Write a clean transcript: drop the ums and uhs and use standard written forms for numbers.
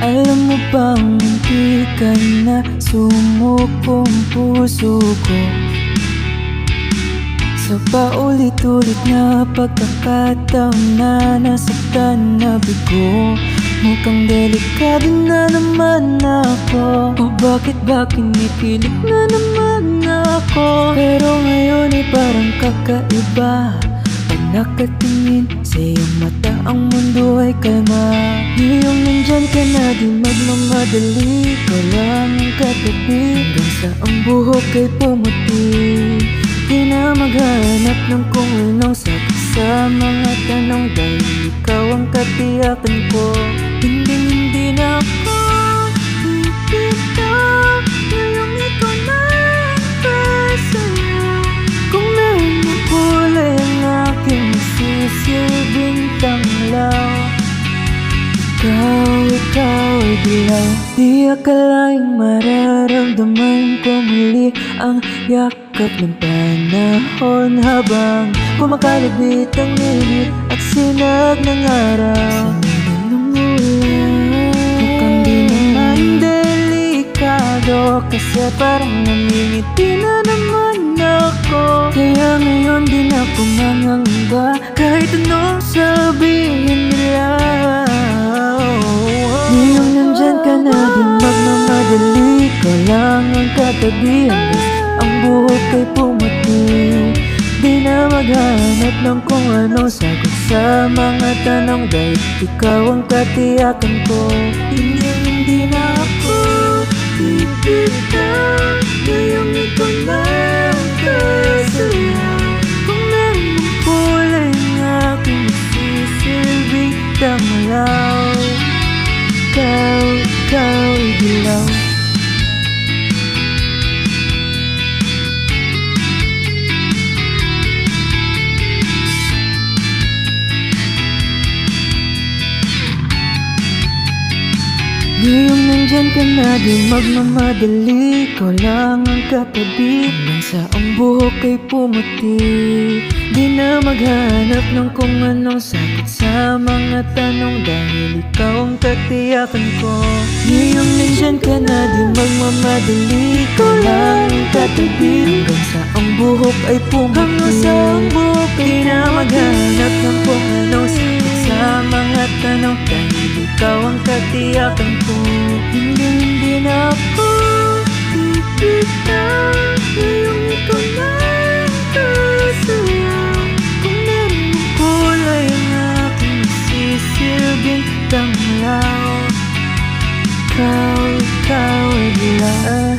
Alam mo bang hindi ka na sumukong puso ko sa paulit-ulit na pagkakataon na nasaktan na bigo. Mukhang delikado na naman ako. O bakit ba kinikilig na naman ako? Pero ngayon ay parang kakaiba. Pag nakatingin sa iyong mata, ang mundo ay kalma. Ngayong nandyan ka na, di magmamadali. Ikaw lang ang katabi hanggang sa ang buhok ay pumuti. Di na maghanap ng kung anong sagot sa mga tanong, dahil ikaw ang katiyakan ko. Hindi na ako bibitaw. Ngayong ikaw na ang kasaya. Kung meron ng kulay ang aking sisilbing tanglaw, ikaw ay dilaw. Di akalaing mararamdaman ko muli ang yakap ng panahon habang kumakalabit ang init at sinag ng araw. Mukhang di naman delikado, kasi parang namimiti na naman ako. Kaya ngayon di na ako mangangamba kahit anong sabihin nila. Ngayong nandyan ka na, di magmamadali. Ikaw lang ang katabi hanggang ang buhok ay pumuti. Di na maghanap ng kung anong sagot sa mga tanong, dahil ikaw ang katiyakan ko. Hindi na ako bibitaw. Ngayong ikaw na ang kasaya. Kung meron mong kulay ang aking sisilbing damalaw, ikaw ay dilaw. Ngayong nandyan ka na, di magmamadali. Ikaw lang ang katabi hanggang sa ang buhok ay pumuti. Di na maghanap ng kung anong sagot sa mga tanong, dahil ikaw ang katiyakan ko. Ngayong nandyan ka na, di magmamadali. Ikaw lang ang katabi hanggang sa ang buhok ay pumuti. Di na maghanap ng kung anong sagot sa mga tanong, dahil ikaw ang katiyakan ko. Hindi na ako bibitaw. Ngayong ikaw na ang kasaya. Kung meron mong kulay ang aking sisilbing tanglaw, ikaw ay dilaw.